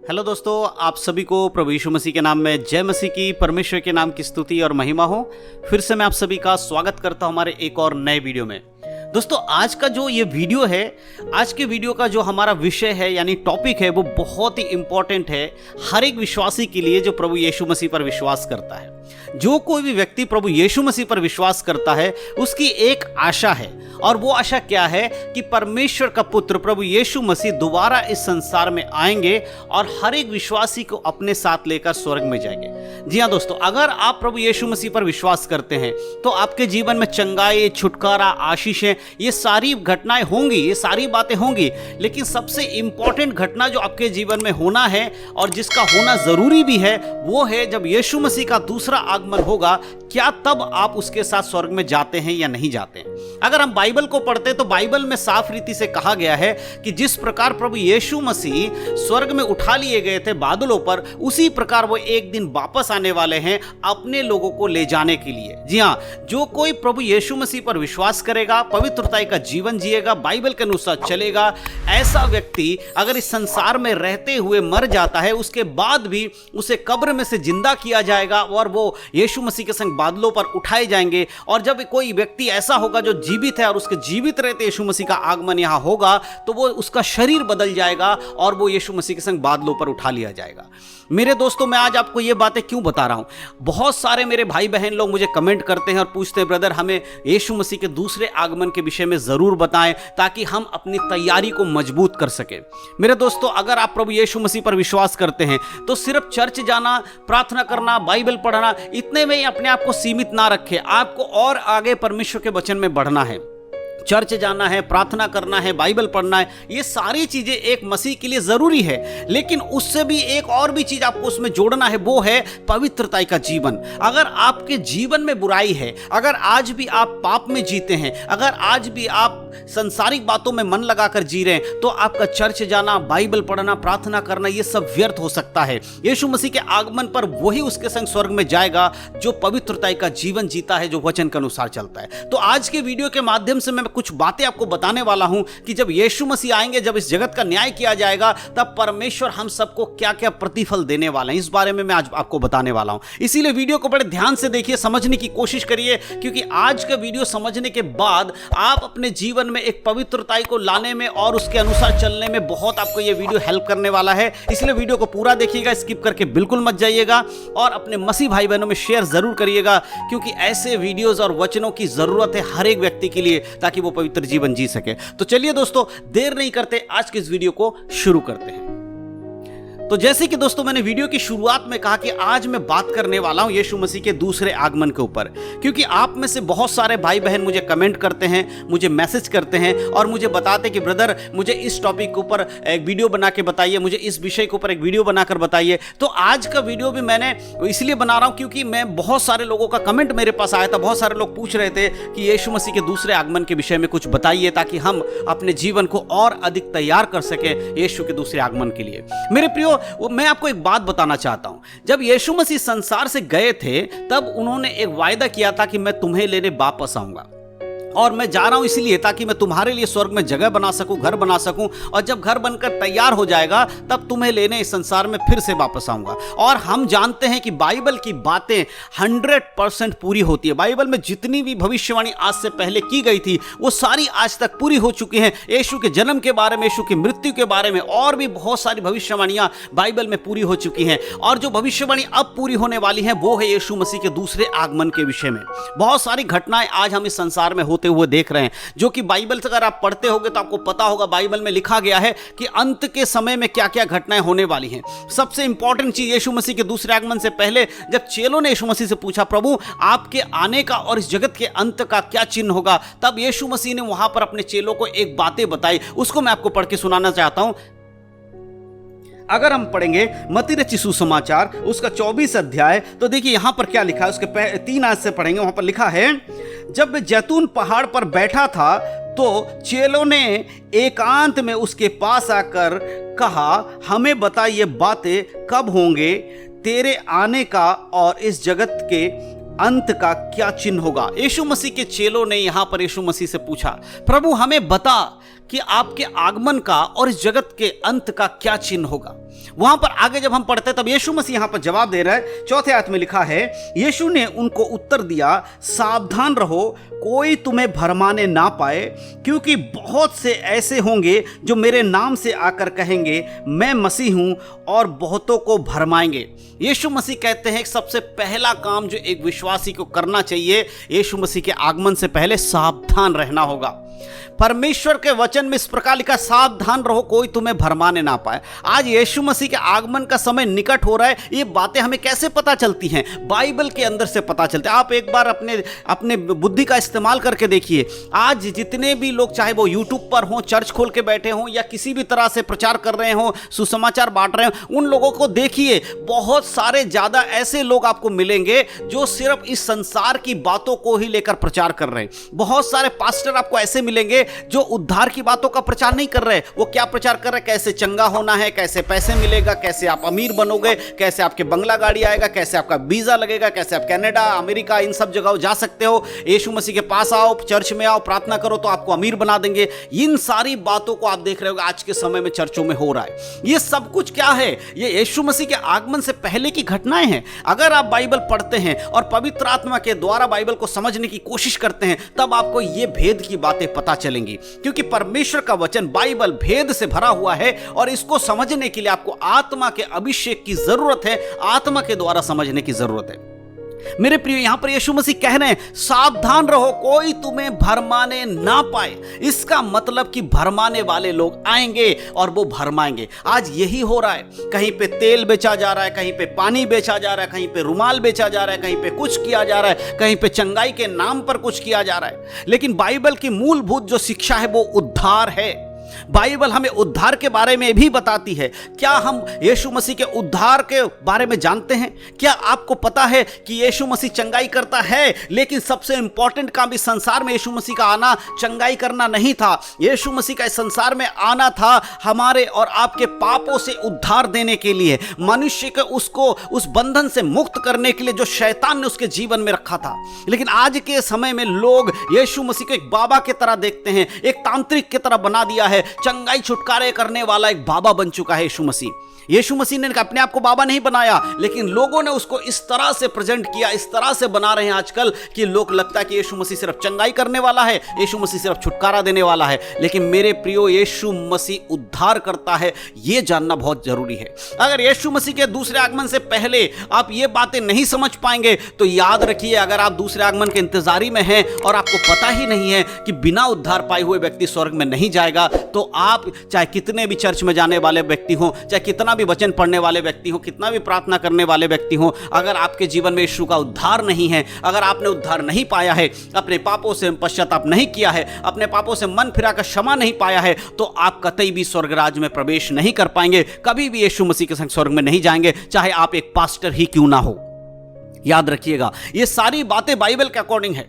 Hello दोस्तों, आप सभी को प्रभु यीशु मसीह के नाम में जय मसीह की, परमेश्वर के नाम की स्तुति और महिमा हो। फिर से मैं आप सभी का स्वागत करता हूं हमारे एक और नए वीडियो में। दोस्तों, आज का जो ये वीडियो है, आज के वीडियो का जो हमारा विषय है यानी टॉपिक है, वो बहुत ही इंपॉर्टेंट है हर एक विश्वासी के लिए जो प्रभु यीशु मसीह पर विश्वास करता है। जो कोई भी व्यक्ति प्रभु यीशु मसीह पर विश्वास करता है उसकी एक आशा है, और वो आशा क्या है कि परमेश्वर का पुत्र प्रभु यीशु मसीह दोबारा इस संसार में आएंगे और हर एक विश्वासी को अपने साथ लेकर स्वर्ग में जाएंगे। जी हाँ दोस्तों, अगर आप प्रभु यीशु मसीह पर विश्वास करते हैं तो आपके जीवन में चंगाई, छुटकारा, आशीषें, ये सारी घटनाएं होंगी, ये सारी बातें होंगी। लेकिन सबसे इंपॉर्टेंट घटना जो आपके जीवन में होना है और जिसका होना जरूरी भी है, वो है जब यीशु मसीह का दूसरा आगमन होगा, क्या तब आप उसके साथ स्वर्ग में जाते हैं या नहीं जाते हैं। अगर हम बाइबल को पढ़ते तो बाइबल में साफ रीति से कहा गया है कि जिस प्रकार प्रभु यीशु मसीह स्वर्ग में उठा लिए गए थे बादलों पर, उसी प्रकार वो एक दिन वापस आने वाले हैं अपने लोगों को ले जाने के लिए। जी हाँ, जो कोई प्रभु यीशु मसीह पर विश्वास करेगा, पवित्रता का जीवन जिएगा, बाइबल के अनुसार चलेगा, ऐसा व्यक्ति अगर इस संसार में रहते हुए मर जाता है, उसके बाद भी उसे कब्र में से जिंदा किया जाएगा और वो यीशु मसीह के संग बादलों पर उठाए जाएंगे। और जब कोई व्यक्ति ऐसा होगा जो जीवित है और उसके जीवित रहते यीशु मसीह का आगमन यहां होगा, तो वो उसका शरीर बदल जाएगा और वो यीशु मसीह के संग बादलों पर उठा लिया जाएगा। मेरे दोस्तों, मैं आज आपको ये बातें क्यों बता रहा हूं? बहुत सारे मेरे भाई बहन लोग मुझे कमेंट करते हैं और पूछते हैं, ब्रदर हमें यीशु मसीह के दूसरे आगमन के विषय में जरूर बताएं ताकि हम अपनी तैयारी को मजबूत कर सकें। मेरे दोस्तों, अगर आप प्रभु यीशु मसीह पर विश्वास करते हैं तो सिर्फ चर्च जाना, प्रार्थना करना, बाइबल पढ़ना, इतने में ही अपने आप को सीमित ना रखें। आपको और आगे परमेश्वर के वचन में बढ़ना है। चर्च जाना है, प्रार्थना करना है, बाइबल पढ़ना है, ये सारी चीजें एक मसीह के लिए जरूरी है। लेकिन उससे भी एक और भी चीज आपको उसमें जोड़ना है, वो है पवित्रता का जीवन। अगर आपके जीवन में बुराई है, अगर आज भी आप पाप में जीते हैं, अगर आज भी आप संसारिक बातों में मन लगाकर जी रहे हैं, तो आपका चर्च जाना, बाइबल पढ़ना, प्रार्थना करना, ये सब व्यर्थ हो सकता है। यीशु मसीह के आगमन पर वही उसके संग स्वर्ग में जाएगा जो पवित्रता का जीवन जीता है, जो वचन के अनुसार चलता है। तो आज के वीडियो के माध्यम से मैं कुछ बातें आपको बताने वाला हूं कि जब यीशु मसीह आएंगे, जब इस जगत का न्याय किया जाएगा, तब परमेश्वर हम सबको क्या क्या प्रतिफल देने वाले हैं, इस बारे में मैं आज आपको बताने वाला हूं। इसीलिए वीडियो को बड़े ध्यान से देखिए, समझने की कोशिश करिए, क्योंकि आज का वीडियो समझने के बाद आप अपने जीवन में एक पवित्रता को लाने में और उसके अनुसार चलने में बहुत आपको यह वीडियो हेल्प करने वाला है। इसलिए वीडियो को पूरा देखिएगा, स्किप करके बिल्कुल मत जाइएगा, और अपने मसीह भाई बहनों में शेयर जरूर करिएगा, क्योंकि ऐसे वीडियोस और वचनों की जरूरत है हर एक व्यक्ति के लिए, ताकि वो पवित्र जीवन जी सके। तो चलिए दोस्तों, देर नहीं करते, आज के इस वीडियो को शुरू करते हैं। तो जैसे कि दोस्तों मैंने वीडियो की शुरुआत में कहा कि आज मैं बात करने वाला हूं यीशु मसीह के दूसरे आगमन के ऊपर, क्योंकि आप में से बहुत सारे भाई बहन मुझे कमेंट करते हैं, मुझे मैसेज करते हैं और मुझे बताते हैं कि ब्रदर मुझे इस टॉपिक के ऊपर एक वीडियो बना के बताइए, मुझे इस विषय के ऊपर एक वीडियो बनाकर बताइए। तो आज का वीडियो भी मैंने इसलिए बना रहा हूं क्योंकि मैं बहुत सारे लोगों का कमेंट मेरे पास आया था, बहुत सारे लोग पूछ रहे थे कि यीशु मसीह के दूसरे आगमन के विषय में कुछ बताइए, ताकि हम अपने जीवन को और अधिक तैयार कर सके यीशु के दूसरे आगमन के लिए। मेरे प्रियो, मैं आपको एक बात बताना चाहता हूं। जब यीशु मसीह संसार से गए थे, तब उन्होंने एक वायदा किया था कि मैं तुम्हें लेने वापस आऊंगा, और मैं जा रहा हूं इसलिए ताकि मैं तुम्हारे लिए स्वर्ग में जगह बना सकूं, घर बना सकूं, और जब घर बनकर तैयार हो जाएगा तब तुम्हें लेने इस संसार में फिर से वापस आऊंगा। और हम जानते हैं कि बाइबल की बातें 100% पूरी होती है। बाइबल में जितनी भी भविष्यवाणी आज से पहले की गई थी, वो सारी आज तक पूरी हो चुकी हैं। यीशु के जन्म के बारे में, यीशु की मृत्यु के बारे में और भी बहुत सारी भविष्यवाणियां बाइबल में पूरी हो चुकी हैं। और जो भविष्यवाणी अब पूरी होने वाली है, वो है यीशु मसीह के दूसरे आगमन के विषय में। बहुत सारी घटनाएं आज हम इस संसार में हुए देख रहे हैं, जो कि बाइबल से अगर आप पढ़ते होंगे तो आपको पता होगा, बाइबल में लिखा गया है कि अंत के समय में क्या क्या घटनाएं होने वाली हैं। सबसे इंपॉर्टेंट चीज, यीशु मसीह के दूसरे आगमन से पहले जब चेलों ने यीशु मसीह से पूछा, प्रभु आपके आने का और इस जगत के अंत का क्या चिन्ह होगा, तब यीशु मसीह ने वहां पर अपने चेलों को एक बातें बताई। उसको मैं आपको पढ़ के सुनाना चाहता हूं। अगर हम पढ़ेंगे मत्ती रचित सुसमाचार उसका 24 अध्याय, तो देखिए यहां पर क्या लिखा है, उसके 3 आयत से पढ़ेंगे। वहां पर लिखा है, जब वे जैतून पहाड़ पर बैठा था तो चेलों ने एकांत में उसके पास आकर कहा, हमें बता ये बातें कब होंगे, तेरे आने का और इस जगत के अंत का क्या चिन्ह होगा। यीशु मसीह के चेलों ने यहां पर यीशु मसीह से पूछा, प्रभु हमें बता कि आपके आगमन का और इस जगत के अंत का क्या चिन्ह होगा। वहां पर आगे जब हम पढ़ते हैं तब यीशु मसीह यहां पर जवाब दे रहा है। चौथे आयत में लिखा है, यीशु ने उनको उत्तर दिया, सावधान रहो, कोई तुम्हें भरमाने ना पाए, क्योंकि बहुत से ऐसे होंगे जो मेरे नाम से आकर कहेंगे मैं मसीह हूं और बहुतों को भरमाएंगे। यीशु मसीह कहते हैं कि सबसे पहला काम जो एक विश्वासी को करना चाहिए, यीशु मसीह के आगमन से पहले सावधान रहना होगा। परमेश्वर के वचन में इस प्रकार लिखा, सावधान रहो, कोई तुम्हें भरमाने ना पाए। आज यीशु मसीह के आगमन का समय निकट हो रहा है। ये बातें हमें कैसे पता चलती हैं? बाइबल के अंदर से पता चलती है। आप एक बार अपने बुद्धि का इस्तेमाल करके देखिए। आज जितने भी लोग, चाहे वो यूट्यूब पर हों, चर्च खोल के बैठे हों, या किसी भी तरह से प्रचार कर रहे हों, सुसमाचार बांट रहे हों, उन लोगों को देखिए, बहुत सारे ज़्यादा ऐसे लोग आपको मिलेंगे जो सिर्फ इस संसार की बातों को ही लेकर प्रचार कर रहे हैं। बहुत सारे पास्टर आपको ऐसे मिलेंगे जो उद्धार की बातों का प्रचार नहीं कर रहे। वो क्या प्रचार कर रहे? कैसे चंगा होना है, कैसे पैसे मिलेगा, कैसे आप अमीर बनोगे, कैसे आपके बंगला गाड़ी आएगा, कैसे आपका वीजा लगेगा, कैसे आप कनाडा, अमेरिका, इन सब जगहों जा सकते हो। यीशु मसीह के पास आओ, चर्च में आओ, प्रार्थना करो तो आपको अमीर बना देंगे। इन सारी बातों को आप देख रहे हो आज के समय में चर्चों में हो रहा है। ये सब कुछ क्या है? ये यीशु मसीह के आगमन से पहले की घटनाएं हैं। अगर आप बाइबल पढ़ते हैं और पवित्र आत्मा के द्वारा बाइबल को समझने की कोशिश करते हैं, तब आपको ये भेद की बातें पता चलेंगी। क्योंकि परमेश्वर का वचन बाइबल भेद से भरा हुआ है और इसको समझने के लिए आपको आत्मा के अभिषेक की जरूरत है, आत्मा के द्वारा समझने की जरूरत है। मेरे प्रिय, यहां पर यीशु मसीह कह रहे हैं, सावधान रहो, कोई तुम्हें भरमाने ना पाए। इसका मतलब कि भरमाने वाले लोग आएंगे और वो भरमाएंगे। आज यही हो रहा है। कहीं पे तेल बेचा जा रहा है, कहीं पे पानी बेचा जा रहा है, कहीं पे रुमाल बेचा जा रहा है, कहीं पे कुछ किया जा रहा है, कहीं पे चंगाई के नाम पर कुछ किया जा रहा है। लेकिन बाइबल की मूलभूत जो शिक्षा है वो उद्धार है। बाइबल हमें उद्धार के बारे में भी बताती है। क्या हम यीशु मसीह के उद्धार के बारे में जानते हैं? क्या आपको पता है कि यीशु मसीह चंगाई करता है? लेकिन सबसे इंपॉर्टेंट काम इस संसार में यीशु मसीह का आना चंगाई करना नहीं था। यीशु मसीह का इस संसार में आना था हमारे और आपके पापों से उद्धार देने के लिए, मनुष्य के उसको उस बंधन से मुक्त करने के लिए जो शैतान ने उसके जीवन में रखा था। लेकिन आज के समय में लोग यीशु मसीह को एक बाबा की तरह देखते हैं, एक तांत्रिक की तरह बना दिया है। चंगाई छुटकारे करने वाला एक बाबा बन चुका है यीशु मसीह। यीशु मसीह ने अपने आप को बाबा नहीं बनाया, लेकिन लोगों ने उसको इस तरह से प्रेजेंट किया, इस तरह से बना रहे हैं आजकल कि लोग लगता है कि यीशु मसीह सिर्फ चंगाई करने वाला है, यीशु मसीह सिर्फ छुटकारा देने वाला है। लेकिन मेरे प्रियो, यीशु मसीह उद्धार करता है, यह जानना बहुत जरूरी है। अगर यीशु मसीह के दूसरे आगमन से पहले आप ये बातें नहीं समझ पाएंगे तो याद रखिए, अगर आप दूसरे आगमन के इंतजारी में हैं और आपको पता ही नहीं है कि बिना उद्धार पाए हुए व्यक्ति स्वर्ग में नहीं जाएगा, तो आप चाहे कितने भी चर्च में जाने वाले व्यक्ति हो, चाहे कितना भी वचन पढ़ने वाले व्यक्ति हो, कितना भी प्रार्थना करने वाले व्यक्ति हो, अगर आपके जीवन में यीशु का उद्धार नहीं है, अगर आपने उद्धार नहीं पाया है, अपने पापों से पश्चाताप नहीं किया है, अपने पापों से मन फिराकर क्षमा नहीं पाया है, तो आप कतई भी स्वर्ग राज्य में प्रवेश नहीं कर पाएंगे। कभी भी यीशु मसीह के संग स्वर्ग में नहीं जाएंगे, चाहे आप एक पास्टर ही क्यों ना हो। याद रखिएगा, ये सारी बातें बाइबल के अकॉर्डिंग है।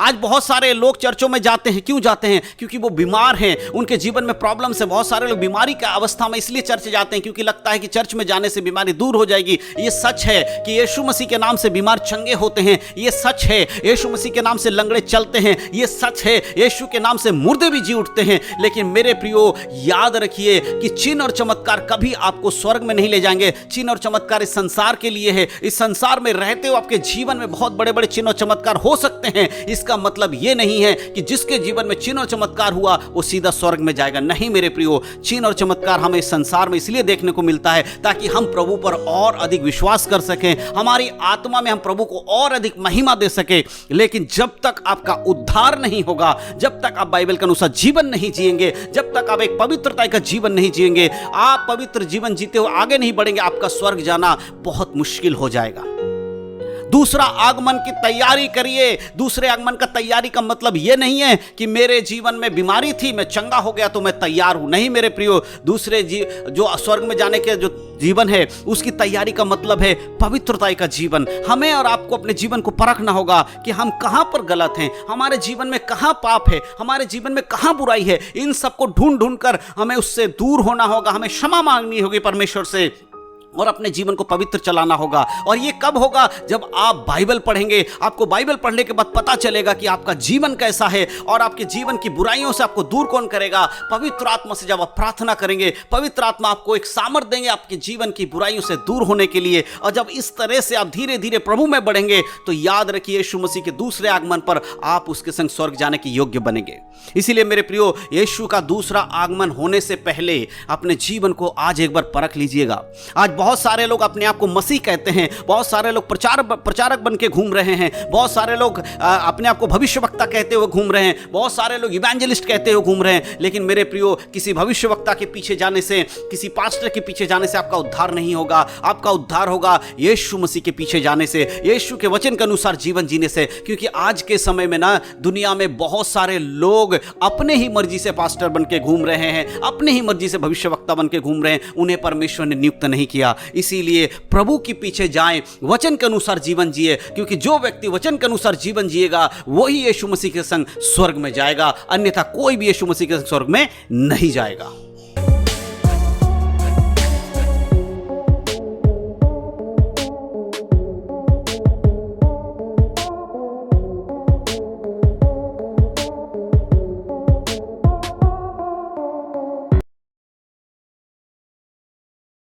आज बहुत सारे लोग चर्चों में जाते हैं। क्यों जाते हैं? क्योंकि वो बीमार हैं, उनके जीवन में प्रॉब्लम है। बहुत सारे लोग बीमारी की अवस्था में इसलिए चर्च जाते हैं क्योंकि लगता है कि चर्च में जाने से बीमारी दूर हो जाएगी। ये सच है कि यीशु मसीह के नाम से बीमार चंगे होते हैं। ये सच है, यीशु मसीह के नाम से लंगड़े चलते हैं। ये सच है, यीशु के नाम से मुर्दे भी जी उठते हैं। लेकिन मेरे प्रियो, याद रखिए कि चिन्ह और चमत्कार कभी आपको स्वर्ग में नहीं ले जाएंगे। चिन्ह और चमत्कार इस संसार के लिए है। इस संसार में रहते हो आपके जीवन में बहुत बड़े बड़े चिन्ह और चमत्कार हो सकते हैं। इसका मतलब यह नहीं है कि जिसके जीवन में चिन्ह और चमत्कार हुआ वो सीधा स्वर्ग में जाएगा। नहीं मेरे प्रियो, चिन्ह और चमत्कार हमें इस संसार में इसलिए देखने को मिलता है ताकि हम प्रभु पर और अधिक विश्वास कर सकें, हमारी आत्मा में हम प्रभु को और अधिक महिमा दे सके। लेकिन जब तक आपका उद्धार नहीं होगा, जब तक आप बाइबल के अनुसार जीवन नहीं जिएंगे, जब तक आप एक पवित्रता का जीवन नहीं जिएंगे, आप पवित्र जीवन जीते हुए आगे नहीं बढ़ेंगे, आपका स्वर्ग जाना बहुत मुश्किल हो जाएगा। दूसरा आगमन की तैयारी करिए। दूसरे आगमन का तैयारी का मतलब यह नहीं है कि मेरे जीवन में बीमारी थी, मैं चंगा हो गया तो मैं तैयार हूं। नहीं मेरे प्रियो, दूसरे जो स्वर्ग में जाने के जो जीवन है उसकी तैयारी का मतलब है पवित्रता का जीवन। हमें और आपको अपने जीवन को परखना होगा कि हम कहां पर गलत हैं, हमारे जीवन में कहां पाप है, हमारे जीवन में कहां बुराई है। इन सबको ढूंढ ढूंढ कर हमें उससे दूर होना होगा, हमें क्षमा मांगनी होगी परमेश्वर से। और अपने जीवन को पवित्र चलाना होगा। और ये कब होगा? जब आप बाइबल पढ़ेंगे। आपको बाइबल पढ़ने के बाद पता चलेगा कि आपका जीवन कैसा है और आपके जीवन की बुराइयों से आपको दूर कौन करेगा। पवित्र आत्मा से जब आप प्रार्थना करेंगे, पवित्र आत्मा आपको एक सामर्थ देंगे आपके जीवन की बुराइयों से दूर होने के लिए। और जब इस तरह से आप धीरे धीरे प्रभु में बढ़ेंगे तो याद रखिए, यीशु मसीह के दूसरे आगमन पर आप उसके संग स्वर्ग जाने के योग्य बनेंगे। इसीलिए मेरे प्रियो, यीशु का दूसरा आगमन होने से पहले अपने जीवन को आज एक बार परख लीजिएगा। आज बहुत सारे लोग अपने आप को मसीह कहते हैं, बहुत सारे लोग प्रचारक बन के घूम रहे हैं, बहुत सारे लोग अपने आप को भविष्यवक्ता कहते हुए घूम रहे हैं, बहुत सारे लोग इवेंजलिस्ट कहते हुए घूम रहे हैं। लेकिन मेरे प्रियो, किसी भविष्यवक्ता के पीछे जाने से, किसी पास्टर के पीछे जाने से आपका उद्धार नहीं होगा। आपका उद्धार होगा यीशु मसीह के पीछे जाने से, यीशु के वचन के अनुसार जीवन जीने से। क्योंकि आज के समय में ना, दुनिया में बहुत सारे लोग अपने ही मर्जी से पास्टर बन के घूम रहे हैं, अपने ही मर्जी से भविष्यवक्ता बन के घूम रहे हैं। उन्हें परमेश्वर ने नियुक्त नहीं किया। इसीलिए प्रभु के पीछे जाएं, वचन के अनुसार जीवन जिए। क्योंकि जो व्यक्ति वचन के अनुसार जीवन जिएगा वही यीशु मसीह के संग स्वर्ग में जाएगा, अन्यथा कोई भी यीशु मसीह के संग स्वर्ग में नहीं जाएगा।